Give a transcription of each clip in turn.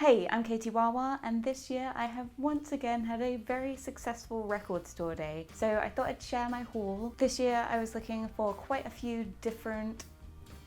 Hey, I'm catiewahwah, and this year I have once again had a very successful record store day. So I thought I'd share my haul. This year I was looking for quite a few different,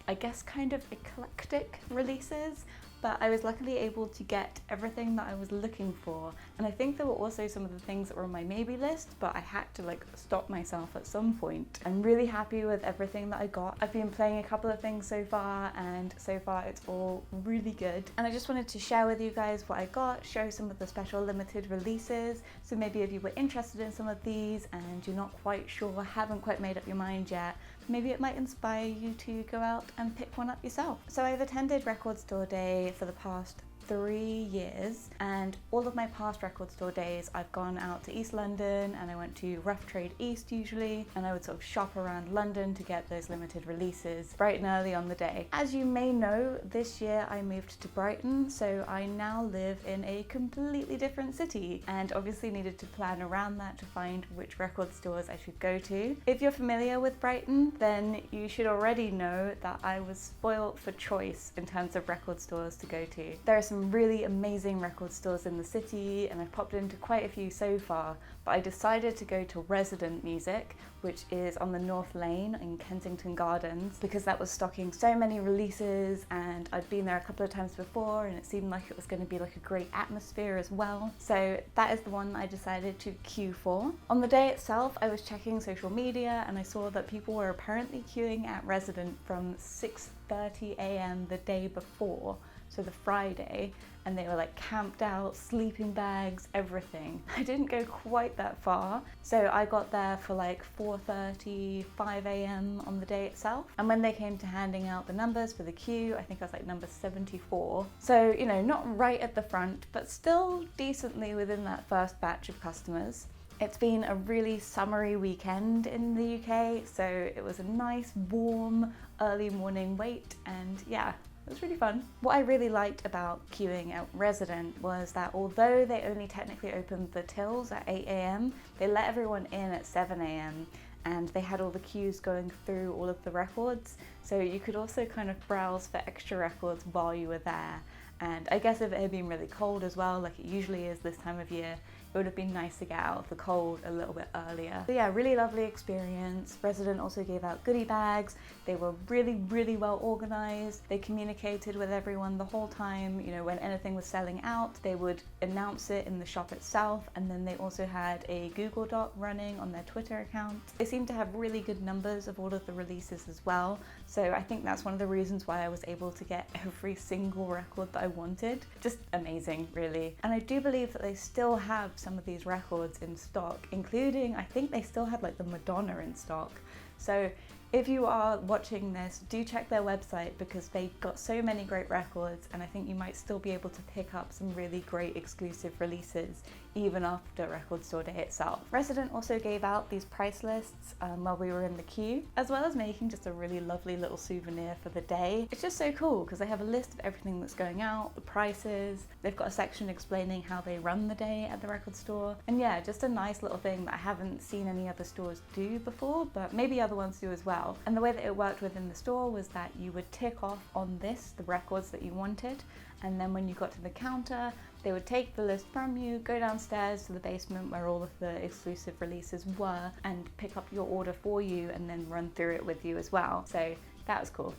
I guess kind of eclectic releases, but I was luckily able to get everything that I was looking for. And I think there were also some of the things that were on my maybe list, but I had to stop myself at some point. I'm really happy with everything that I got. I've been playing a couple of things so far, and so far it's all really good. And I just wanted to share with you guys what I got, show some of the special limited releases. So maybe if you were interested in some of these and you're not quite sure, haven't quite made up your mind yet, maybe it might inspire you to go out and pick one up yourself. So I've attended Record Store Day for the past 3 years, and all of my past record store days I've gone out to East London and I went to Rough Trade East usually, and I would sort of shop around London to get those limited releases bright and early on the day. As you may know, this year I moved to Brighton, so I now live in a completely different city and obviously needed to plan around that to find which record stores I should go to. If you're familiar with Brighton, then you should already know that I was spoilt for choice in terms of record stores to go to. There are some really amazing record stores in the city, and I've popped into quite a few so far, but I decided to go to Resident Music, which is on the North Lane in Kensington Gardens, because that was stocking so many releases and I'd been there a couple of times before and it seemed like it was going to be like a great atmosphere as well. So that is the one I decided to queue for. On the day itself, I was checking social media and I saw that people were apparently queuing at Resident from 6:30 a.m. the day before, so the Friday, and they were camped out, sleeping bags, everything. I didn't go quite that far, so I got there for 4:30, 5 a.m. on the day itself. And when they came to handing out the numbers for the queue, I think I was number 74. So, you know, not right at the front, but still decently within that first batch of customers. It's been a really summery weekend in the UK, so it was a nice, warm, early morning wait, and yeah, it was really fun. What I really liked about queuing at Resident was that although they only technically opened the tills at 8 a.m, they let everyone in at 7 a.m, and they had all the queues going through all of the records, so you could also kind of browse for extra records while you were there. And I guess if it had been really cold as well, like it usually is this time of year, it would have been nice to get out of the cold a little bit earlier. So yeah, really lovely experience. Resident also gave out goodie bags. They were really, really well organized. They communicated with everyone the whole time. You know, when anything was selling out, they would announce it in the shop itself, and then they also had a Google Doc running on their Twitter account. They seemed to have really good numbers of all of the releases as well, so I think that's one of the reasons why I was able to get every single record that I wanted. Just amazing, really. And I do believe that they still have some of these records in stock, including, I think they still had the Madonna in stock. So if you are watching this, do check their website, because they got so many great records, and I think you might still be able to pick up some really great exclusive releases even after Record Store Day itself. Resident also gave out these price lists while we were in the queue, as well as making just a really lovely little souvenir for the day. It's just so cool because they have a list of everything that's going out, the prices, they've got a section explaining how they run the day at the record store, and yeah, just a nice little thing that I haven't seen any other stores do before, but maybe other ones do as well. And the way that it worked within the store was that you would tick off on this the records that you wanted, and then when you got to the counter, they would take the list from you, go downstairs to the basement where all of the exclusive releases were, and pick up your order for you and then run through it with you as well. So that was cool.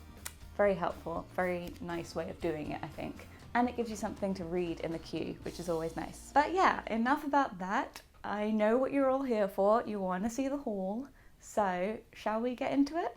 Very helpful, very nice way of doing it, I think. And it gives you something to read in the queue, which is always nice. But yeah, enough about that. I know what you're all here for. You want to see the haul. So shall we get into it?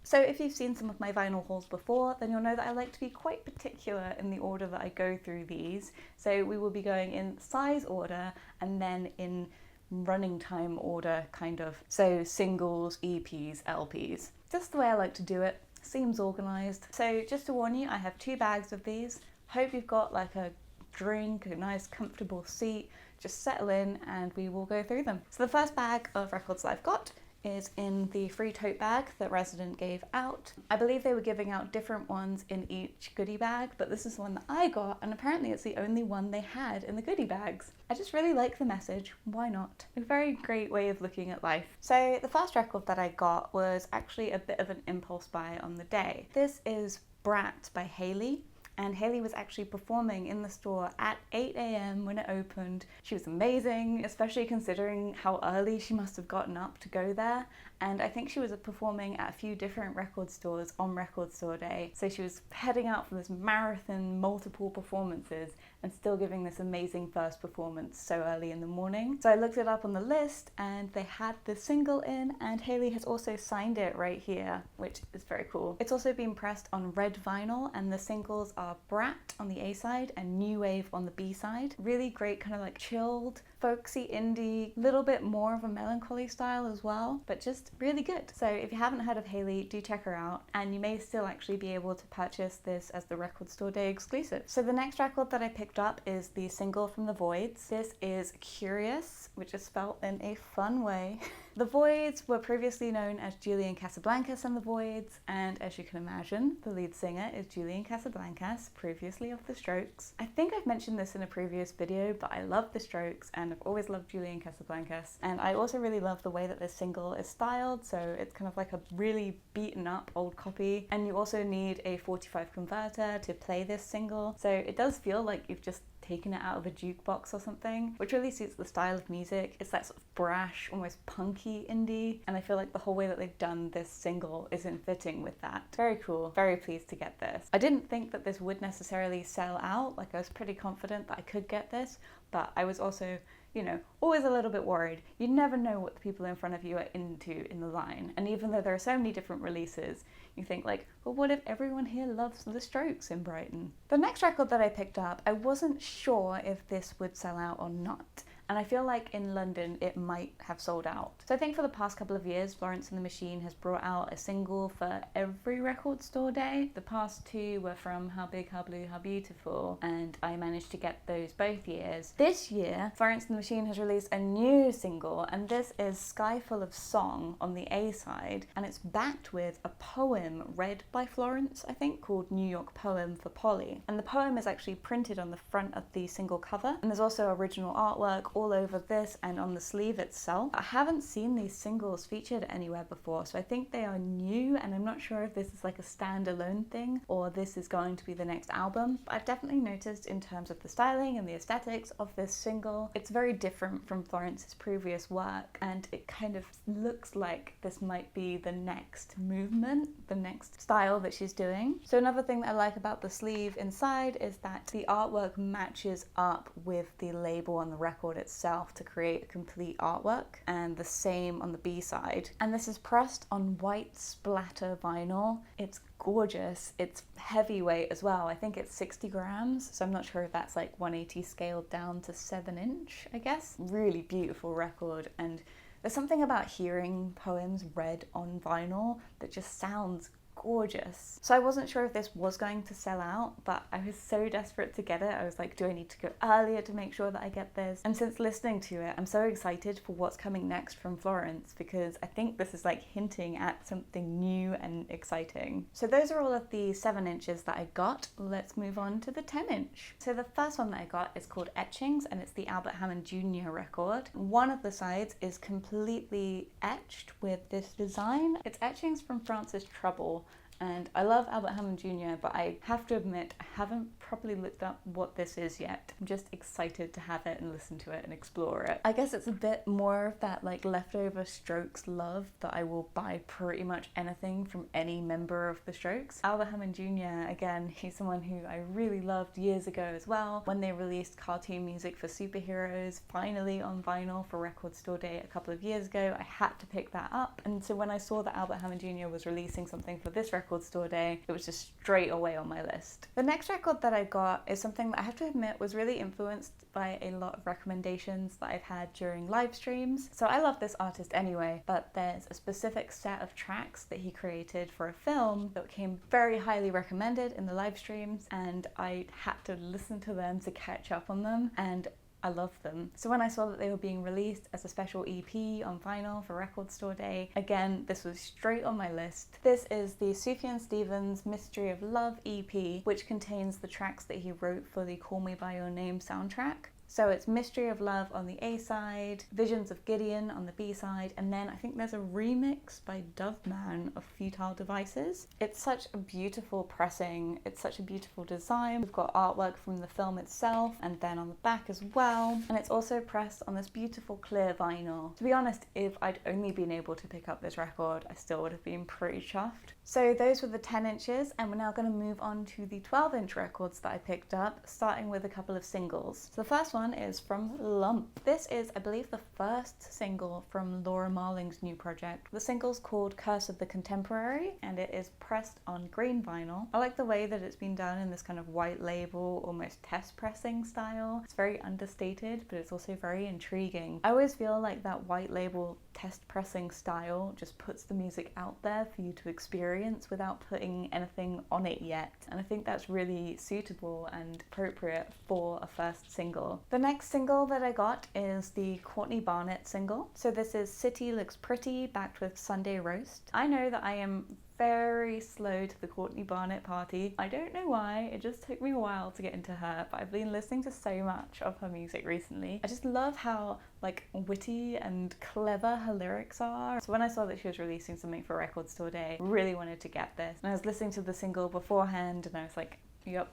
So if you've seen some of my vinyl hauls before, then you'll know that I like to be quite particular in the order that I go through these. So we will be going in size order and then in running time order, kind of. So singles, EPs, LPs. Just the way I like to do it. Seems organised. So just to warn you, I have 2 bags of these. Hope you've got a drink, a nice comfortable seat. Just settle in and we will go through them. So the first bag of records that I've got is in the free tote bag that Resident gave out. I believe they were giving out different ones in each goodie bag, but this is the one that I got, and apparently it's the only one they had in the goodie bags. I just really like the message, why not? A very great way of looking at life. So the first record that I got was actually a bit of an impulse buy on the day. This is Bratt by Hayley. and Hayley was actually performing in the store at 8 a.m. when it opened. She was amazing, especially considering how early she must have gotten up to go there. And I think she was performing at a few different record stores on Record Store Day. So she was heading out for this marathon, multiple performances, and still giving this amazing first performance so early in the morning. So I looked it up on the list and they had the single in, and Hayley has also signed it right here, which is very cool. It's also been pressed on red vinyl, and the singles are Bratt on the A side and New Wave on the B side. Really great, kind of like chilled, folksy indie, little bit more of a melancholy style as well, but just really good. So if you haven't heard of Hayley, do check her out, and you may still actually be able to purchase this as the Record Store Day exclusive. So the next record that I picked up is the single from the Voidz. This is Qyurryus, which is spelled in a fun way. The Voidz were previously known as Julian Casablancas and the Voidz, and as you can imagine, the lead singer is Julian Casablancas, previously of The Strokes. I think I've mentioned this in a previous video, but I love The Strokes and I've always loved Julian Casablancas, and I also really love the way that this single is styled, so it's kind of like a really beaten up old copy, and you also need a 45 converter to play this single, so it does feel like you've just taken it out of a jukebox or something, which really suits the style of music. It's that sort of brash, almost punky indie, and I feel like the whole way that they've done this single is in fitting with that. Very cool, very pleased to get this. I didn't think that this would necessarily sell out, like I was pretty confident that I could get this, but I was also, you know, always a little bit worried. You never know what the people in front of you are into in the line, and even though there are so many different releases, you think like, well, what if everyone here loves The Strokes in Brighton? The next record that I picked up, I wasn't sure if this would sell out or not, and I feel like in London it might have sold out. So I think for the past couple of years, Florence and the Machine has brought out a single for every Record Store Day. The past two were from How Big, How Blue, How Beautiful, and I managed to get those both years. This year, Florence and the Machine has released a new single, and this is Sky Full of Song on the A side, and it's backed with a poem read by Florence, I think, called New York Poem for Polly. And the poem is actually printed on the front of the single cover, and there's also original artwork all over this and on the sleeve itself. I haven't seen these singles featured anywhere before, so I think they are new, and I'm not sure if this is like a standalone thing or this is going to be the next album. But I've definitely noticed in terms of the styling and the aesthetics of this single, it's very different from Florence's previous work, and it kind of looks like this might be the next movement, the next style that she's doing. So another thing that I like about the sleeve inside is that the artwork matches up with the label on the record itself to create a complete artwork, and the same on the B side. And this is pressed on white splatter vinyl. It's gorgeous. It's heavyweight as well. I think it's 60 grams, so I'm not sure if that's like 180 scaled down to 7-inch, I guess. Really beautiful record, and there's something about hearing poems read on vinyl that just sounds gorgeous. So I wasn't sure if this was going to sell out, but I was so desperate to get it. I was like, do I need to go earlier to make sure that I get this? And since listening to it, I'm so excited for what's coming next from Florence, because I think this is like hinting at something new and exciting. So those are all of the 7 inches that I got. Let's move on to the 10-inch. So the first one that I got is called Edgings, and it's the Albert Hammond Jr. record. One of the sides is completely etched with this design. It's etchings from Francis Trouble, and I love Albert Hammond Jr., but I have to admit I haven't properly looked up what this is yet. I'm just excited to have it and listen to it and explore it. I guess it's a bit more of that like leftover Strokes love that I will buy pretty much anything from any member of the Strokes. Albert Hammond Jr., again, he's someone who I really loved years ago as well, when they released cartoon music for superheroes, finally on vinyl for Record Store Day a couple of years ago. I had to pick that up, and so when I saw that Albert Hammond Jr. was releasing something for this Record Store Day, it was just straight away on my list. The next record that I got is something that I have to admit was really influenced by a lot of recommendations that I've had during live streams. So I love this artist anyway, but there's a specific set of tracks that he created for a film that came very highly recommended in the live streams, and I had to listen to them to catch up on them, and I love them. So when I saw that they were being released as a special EP on vinyl for Record Store Day, again, this was straight on my list. This is the Sufjan Stevens Mystery of Love EP, which contains the tracks that he wrote for the Call Me By Your Name soundtrack. So it's Mystery of Love on the A side, Visions of Gideon on the B side, and then I think there's a remix by Doveman of Futile Devices. It's such a beautiful pressing, it's such a beautiful design. We've got artwork from the film itself and then on the back as well. And it's also pressed on this beautiful clear vinyl. To be honest, if I'd only been able to pick up this record, I still would have been pretty chuffed. So those were the 10 inches, and we're now going to move on to the 12-inch records that I picked up, starting with a couple of singles. So the first one is from Lump. This is, I believe, the first single from Laura Marling's new project. The single's called Curse of the Contemporary, and it is pressed on green vinyl. I like the way that it's been done in this kind of white label, almost test pressing style. It's very understated, but it's also very intriguing. I always feel like that white label test pressing style just puts the music out there for you to experience without putting anything on it yet, and I think that's really suitable and appropriate for a first single. The next single that I got is the Courtney Barnett single. So this is City Looks Pretty, backed with Sunday Roast. I know that I am very slow to the Courtney Barnett party. I don't know why, it just took me a while to get into her, but I've been listening to so much of her music recently. I just love how like witty and clever her lyrics are. So when I saw that she was releasing something for Record Store Day, I really wanted to get this. And I was listening to the single beforehand and I was like, yep,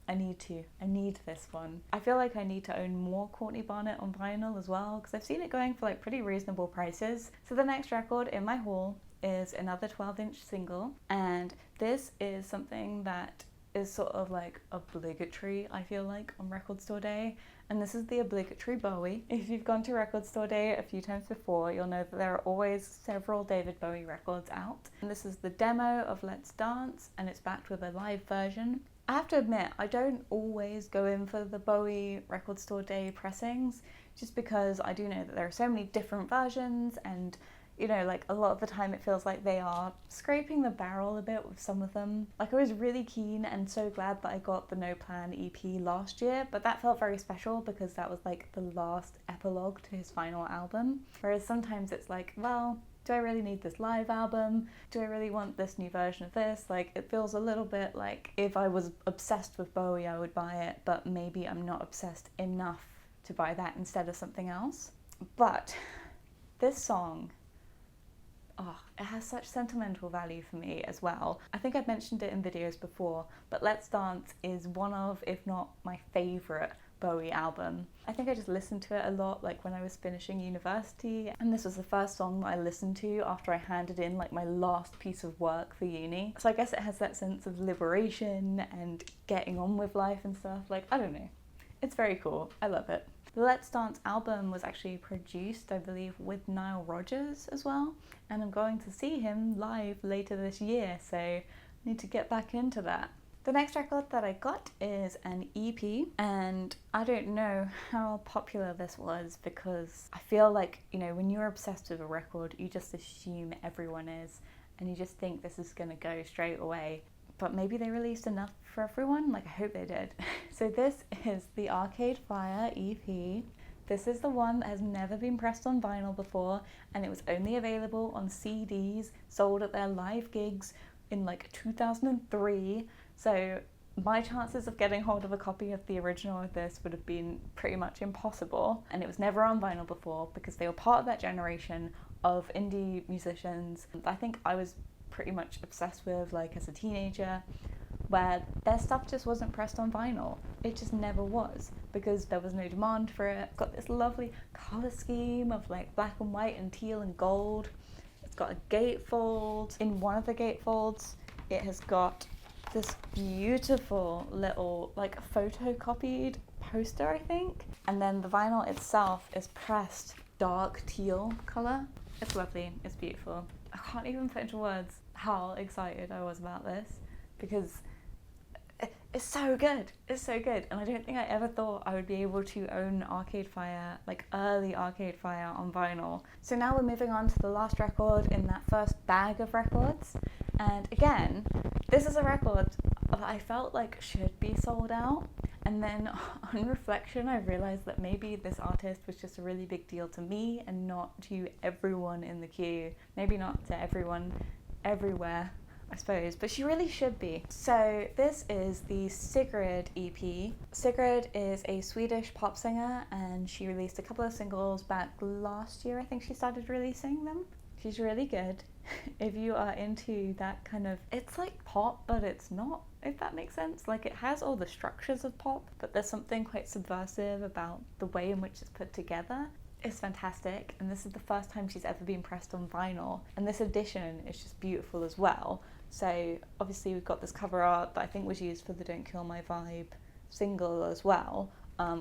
I need this one. I feel like I need to own more Courtney Barnett on vinyl as well, because I've seen it going for like pretty reasonable prices. So the next record in my haul is another 12-inch single, and this is something that is sort of like obligatory, I feel like, on Record Store Day, and this is the obligatory Bowie. If you've gone to Record Store Day a few times before, you'll know that there are always several David Bowie records out, and this is the demo of Let's Dance, and it's backed with a live version. I have to admit, I don't always go in for the Bowie Record Store Day pressings, just because I do know that there are so many different versions, and you know, like a lot of the time it feels like they are scraping the barrel a bit with some of them. Like I was really keen and so glad that I got the No Plan EP last year, but that felt very special because that was like the last epilogue to his final album. Whereas sometimes it's like, well, do I really need this live album? Do I really want this new version of this? Like it feels a little bit like if I was obsessed with Bowie, I would buy it, but maybe I'm not obsessed enough to buy that instead of something else. But this song, it has such sentimental value for me as well. I think I've mentioned it in videos before, but Let's Dance is one of, if not my favourite Bowie album. I think I just listened to it a lot like when I was finishing university, and this was the first song that I listened to after I handed in like my last piece of work for uni. So I guess it has that sense of liberation and getting on with life and stuff. Like, I don't know. It's very cool. I love it. The Let's Dance album was actually produced, I believe, with Nile Rodgers as well, and I'm going to see him live later this year, so I need to get back into that. The next record that I got is an EP, and I don't know how popular this was because I feel like, you know, when you're obsessed with a record, you just assume everyone is, and you just think this is going to go straight away. But maybe they released enough for everyone, like I hope they did. So this is the Arcade Fire EP. This is the one that has never been pressed on vinyl before, and it was only available on CDs, sold at their live gigs in like 2003. So my chances of getting hold of a copy of the original of this would have been pretty much impossible. And it was never on vinyl before because they were part of that generation of indie musicians I think I was pretty much obsessed with like as a teenager, where their stuff just wasn't pressed on vinyl. It just never was because there was no demand for it. It's got this lovely colour scheme of like black and white and teal and gold. It's got a gatefold. In one of the gatefolds it has got this beautiful little like photocopied poster, I think, and then the vinyl itself is pressed dark teal colour. It's lovely, it's beautiful. I can't even put into words how excited I was about this because it's so good. It's so good, and I don't think I ever thought I would be able to own Arcade Fire, like early Arcade Fire on vinyl. So now we're moving on to the last record in that first bag of records, and again, this is a record that I felt like should be sold out, and then on reflection I realised that maybe this artist was just a really big deal to me and not to everyone in the queue. Maybe not to everyone everywhere I suppose, but she really should be. So this is the Sigrid EP. Sigrid is a Swedish pop singer and she released a couple of singles back last year. I think she started releasing them. She's really good. If you are into that kind of, it's like pop, but it's not, if that makes sense. Like, it has all the structures of pop, but there's something quite subversive about the way in which it's put together. It's fantastic, and this is the first time she's ever been pressed on vinyl, and this edition is just beautiful as well. So obviously we've got this cover art that I think was used for the Don't Kill My Vibe single as well,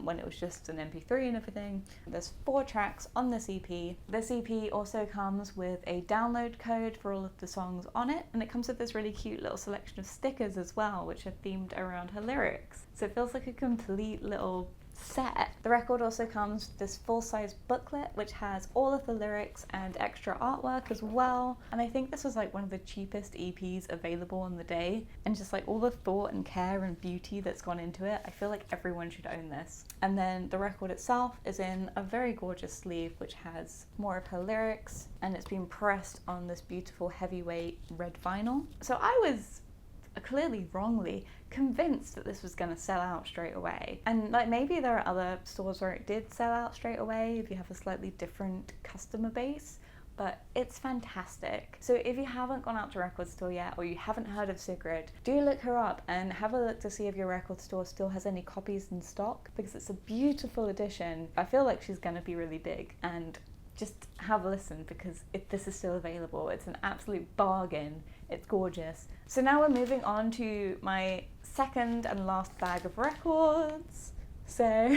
when it was just an MP3 and everything. There's 4 tracks on this EP. This EP also comes with a download code for all of the songs on it, and it comes with this really cute little selection of stickers as well, which are themed around her lyrics. So it feels like a complete little set. The record also comes with this full-size booklet which has all of the lyrics and extra artwork as well, and I think this was like one of the cheapest EPs available on the day, and just like all the thought and care and beauty that's gone into it, I feel like everyone should own this. And then the record itself is in a very gorgeous sleeve which has more of her lyrics, and it's been pressed on this beautiful heavyweight red vinyl. So I was clearly wrongly convinced that this was going to sell out straight away, and like maybe there are other stores where it did sell out straight away if you have a slightly different customer base, but it's fantastic. So if you haven't gone out to a record store yet, or you haven't heard of Sigrid, do look her up and have a look to see if your record store still has any copies in stock, because it's a beautiful edition. I feel like she's going to be really big, and just have a listen because this is still available. It's an absolute bargain. It's gorgeous. So now we're moving on to my second and last bag of records. So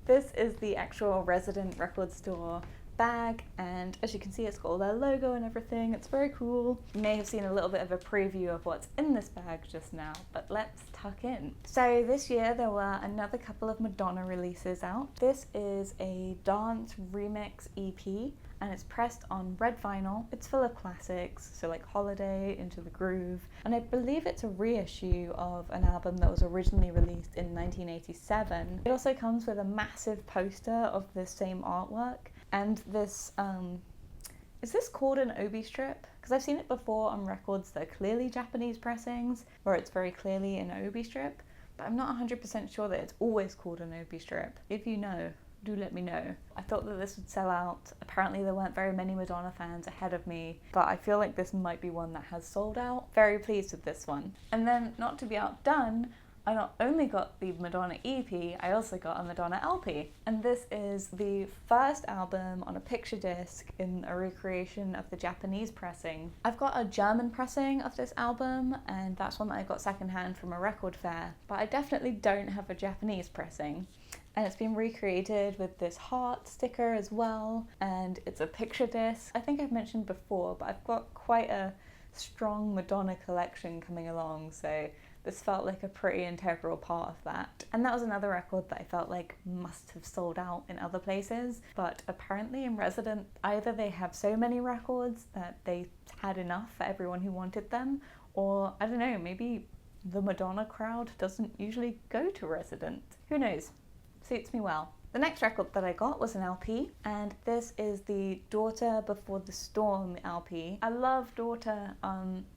this is the actual Resident Record Store bag, and as you can see, it's got all their logo and everything. It's very cool. You may have seen a little bit of a preview of what's in this bag just now, but let's tuck in. So this year there were another couple of Madonna releases out. This is a dance remix EP, and it's pressed on red vinyl. It's full of classics, so like Holiday, Into the Groove, and I believe it's a reissue of an album that was originally released in 1987. It also comes with a massive poster of the same artwork, and this, is this called an obi strip? Because I've seen it before on records that are clearly Japanese pressings, where it's very clearly an obi strip, but I'm not 100% sure that it's always called an obi strip. If you know, do let me know. I thought that this would sell out. Apparently there weren't very many Madonna fans ahead of me, but I feel like this might be one that has sold out. Very pleased with this one. And then, not to be outdone, I not only got the Madonna EP, I also got a Madonna LP. And this is the first album on a picture disc in a recreation of the Japanese pressing. I've got a German pressing of this album, and that's one that I got secondhand from a record fair, but I definitely don't have a Japanese pressing. And it's been recreated with this heart sticker as well, and it's a picture disc. I think I've mentioned before, but I've got quite a strong Madonna collection coming along, so this felt like a pretty integral part of that. And that was another record that I felt like must have sold out in other places, but apparently in Resident, either they have so many records that they had enough for everyone who wanted them, or I don't know, maybe the Madonna crowd doesn't usually go to Resident. Who knows? Suits me well. The next record that I got was an LP, and this is the Daughter Before the Storm LP. I love Daughter,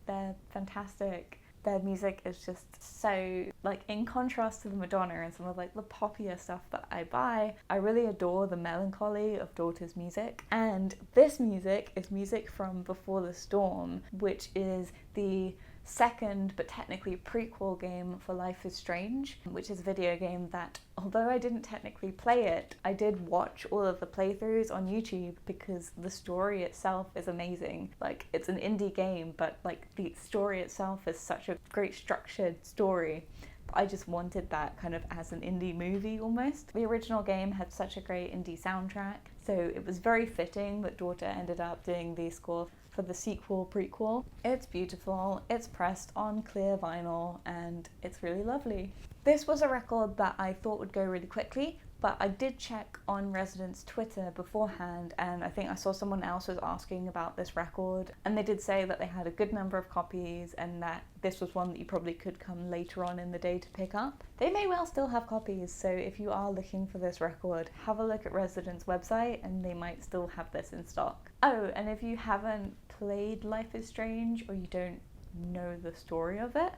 they're fantastic. Their music is just so, like, in contrast to the Madonna and some of like the poppier stuff that I buy, I really adore the melancholy of Daughter's music. And this music is music from Before the Storm, which is the second but technically prequel game for Life is Strange, which is a video game that, although I didn't technically play it, I did watch all of the playthroughs on YouTube because the story itself is amazing. Like, it's an indie game, but like the story itself is such a great structured story. I just wanted that kind of as an indie movie almost. The original game had such a great indie soundtrack, so it was very fitting that Daughter ended up doing the score for the sequel prequel. It's beautiful, it's pressed on clear vinyl, and it's really lovely. This was a record that I thought would go really quickly, but I did check on Resident's Twitter beforehand, and I think I saw someone else was asking about this record, and they did say that they had a good number of copies and that this was one that you probably could come later on in the day to pick up. They may well still have copies, so if you are looking for this record, have a look at Resident's website and they might still have this in stock. Oh, and if you haven't played Life is Strange or you don't know the story of it,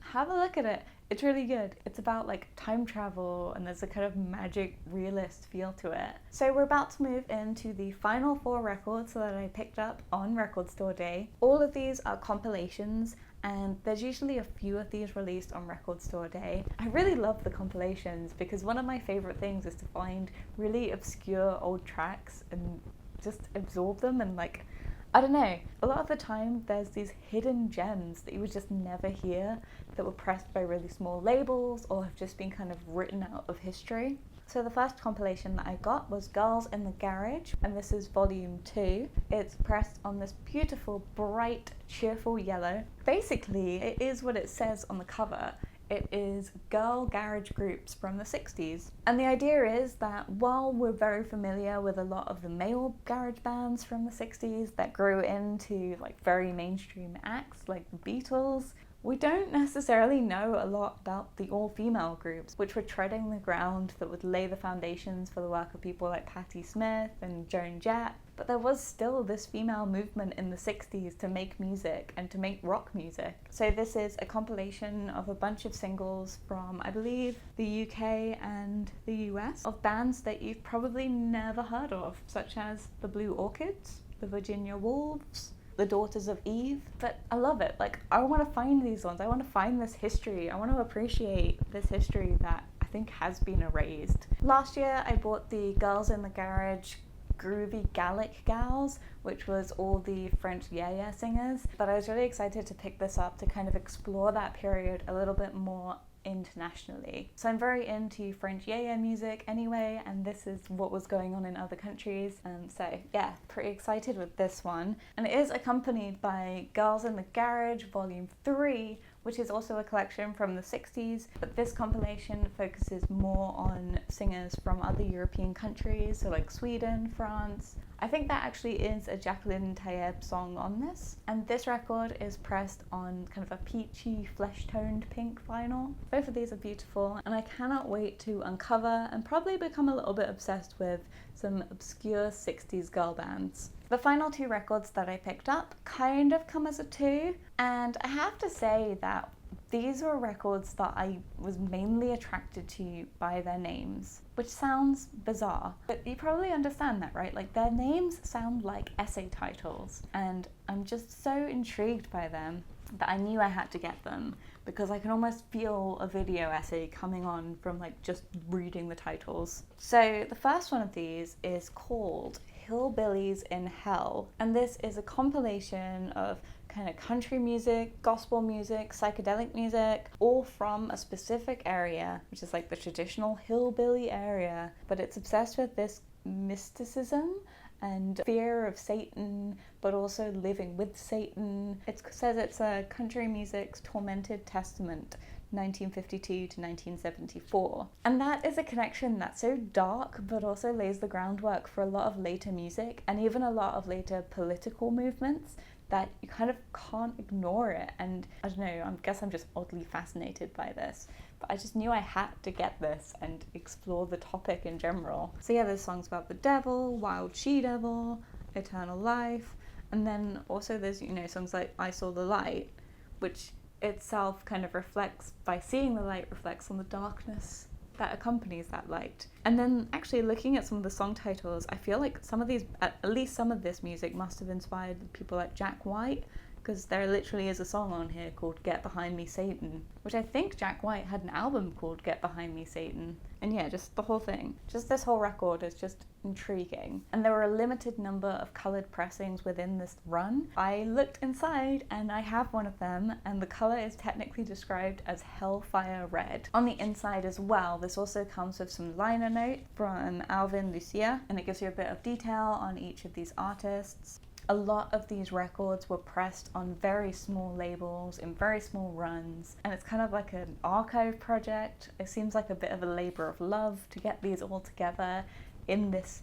have a look at it. It's really good. It's about like time travel and there's a kind of magic realist feel to it. So we're about to move into the final 4 records that I picked up on Record Store Day. All of these are compilations, and there's usually a few of these released on Record Store Day. I really love the compilations because one of my favorite things is to find really obscure old tracks and just absorb them and like, I don't know, a lot of the time there's these hidden gems that you would just never hear that were pressed by really small labels or have just been kind of written out of history. So the first compilation that I got was Girls in the Garage, and this is volume 2. It's pressed on this beautiful, bright, cheerful yellow. Basically, it is what it says on the cover. It is girl garage groups from the 60s. And the idea is that while we're very familiar with a lot of the male garage bands from the 60s that grew into like very mainstream acts like the Beatles, we don't necessarily know a lot about the all-female groups, which were treading the ground that would lay the foundations for the work of people like Patti Smith and Joan Jett. But there was still this female movement in the 60s to make music and to make rock music. So this is a compilation of a bunch of singles from, I believe, the UK and the US, of bands that you've probably never heard of, such as the Blue Orchids, the Virginia Wolves, the Daughters of Eve. But I love it. Like, I want to find these ones. I want to find this history. I want to appreciate this history that I think has been erased. Last year I bought the Girls in the Garage Groovy Gallic Gals, which was all the French yeah singers, but I was really excited to pick this up to kind of explore that period a little bit more internationally. So I'm very into French yeah music anyway, and this is what was going on in other countries, and so yeah, pretty excited with this one. And it is accompanied by Girls in the Garage Volume 3, which is also a collection from the 60s, but this compilation focuses more on singers from other European countries, so like Sweden, France. I think that actually is a Jacqueline Tayeb song on this, and this record is pressed on kind of a peachy, flesh-toned pink vinyl. Both of these are beautiful, and I cannot wait to uncover and probably become a little bit obsessed with some obscure 60s girl bands. The final 2 records that I picked up kind of come as a 2, and I have to say that these were records that I was mainly attracted to by their names, which sounds bizarre, but you probably understand that, right? Like, their names sound like essay titles, and I'm just so intrigued by them that I knew I had to get them, because I can almost feel a video essay coming on from like just reading the titles. So the first one of these is called Hillbillies in Hell, and this is a compilation of kind of country music, gospel music, psychedelic music, all from a specific area, which is like the traditional hillbilly area, but it's obsessed with this mysticism and fear of Satan, but also living with Satan. It says it's a country music's tormented testament, 1952 to 1974. And that is a connection that's so dark, but also lays the groundwork for a lot of later music and even a lot of later political movements that you kind of can't ignore it. And I don't know, I guess I'm just oddly fascinated by this, but I just knew I had to get this and explore the topic in general. So yeah, there's songs about the devil, Wild She-Devil, Eternal Life, and then also there's, you know, songs like I Saw the Light, which itself kind of reflects, by seeing the light, reflects on the darkness that accompanies that light. And then actually looking at some of the song titles, I feel like some of these, at least some of this music must have inspired people like Jack White, because there literally is a song on here called Get Behind Me Satan, which I think Jack White had an album called Get Behind Me Satan. And yeah, just the whole thing, just this whole record is just intriguing. And there were a limited number of coloured pressings within this run. I looked inside and I have one of them, and the colour is technically described as Hellfire Red. On the inside as well, this also comes with some liner notes from Alvin Lucia, and it gives you a bit of detail on each of these artists. A lot of these records were pressed on very small labels in very small runs, and it's kind of like an archive project. It seems like a bit of a labour of love to get these all together in this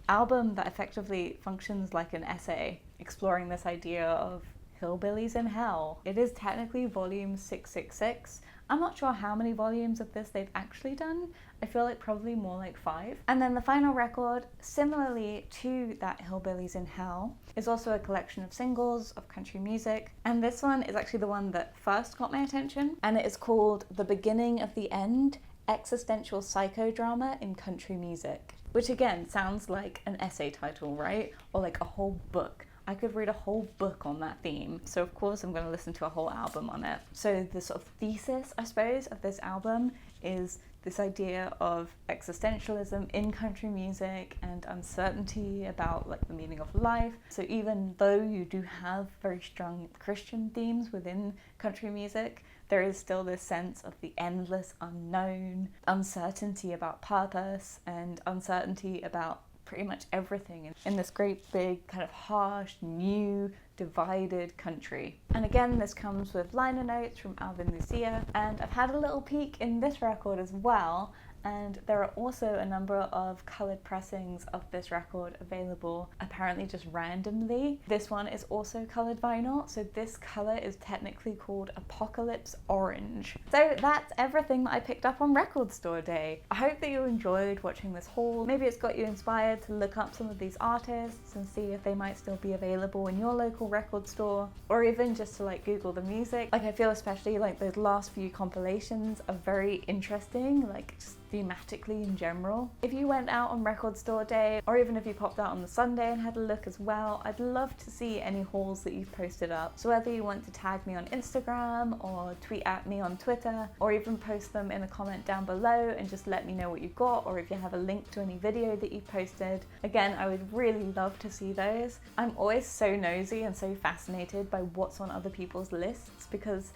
album that effectively functions like an essay, exploring this idea of Hillbillies in Hell. It is technically volume 666. I'm not sure how many volumes of this they've actually done. I feel like probably more like 5. And then the final record, similarly to that Hillbillies in Hell, is also a collection of singles of country music. And this one is actually the one that first got my attention. And it is called The Beginning of the End, Existential Psychodrama in Country Music. Which again, sounds like an essay title, right? Or like a whole book. I could read a whole book on that theme, so of course I'm going to listen to a whole album on it. So the sort of thesis, I suppose, of this album is this idea of existentialism in country music and uncertainty about like the meaning of life. So even though you do have very strong Christian themes within country music, there is still this sense of the endless unknown, uncertainty about purpose, and uncertainty about pretty much everything in this great big kind of harsh, new, divided country. And again, this comes with liner notes from Alvin Lucia, and I've had a little peek in this record as well, and there are also a number of coloured pressings of this record available, apparently just randomly. This one is also coloured vinyl, so this colour is technically called Apocalypse Orange. So that's everything that I picked up on Record Store Day. I hope that you enjoyed watching this haul. Maybe it's got you inspired to look up some of these artists and see if they might still be available in your local record store, or even just to like Google the music. Like I feel especially like those last few compilations are very interesting, like just thematically in general. If you went out on Record Store Day, or even if you popped out on the Sunday and had a look as well, I'd love to see any hauls that you've posted up. So whether you want to tag me on Instagram or tweet at me on Twitter, or even post them in a comment down below and just let me know what you got, or if you have a link to any video that you've posted. Again, I would really love to see those. I'm always so nosy and so fascinated by what's on other people's lists, because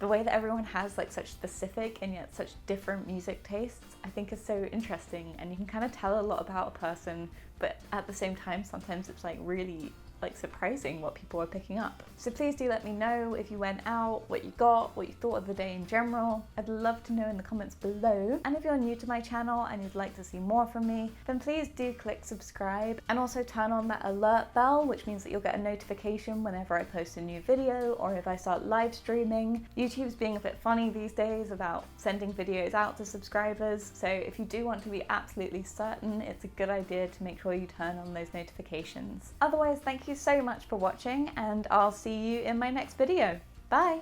the way that everyone has like such specific and yet such different music tastes, I think is so interesting, and you can kind of tell a lot about a person, but at the same time sometimes it's like really like surprising what people are picking up. So please do let me know if you went out, what you got, what you thought of the day in general. I'd love to know in the comments below. And if you're new to my channel and you'd like to see more from me, then please do click subscribe, and also turn on that alert bell, which means that you'll get a notification whenever I post a new video or if I start live streaming. YouTube's being a bit funny these days about sending videos out to subscribers, so if you do want to be absolutely certain, it's a good idea to make sure you turn on those notifications. Otherwise, thank you so much for watching, and I'll see you in my next video. Bye!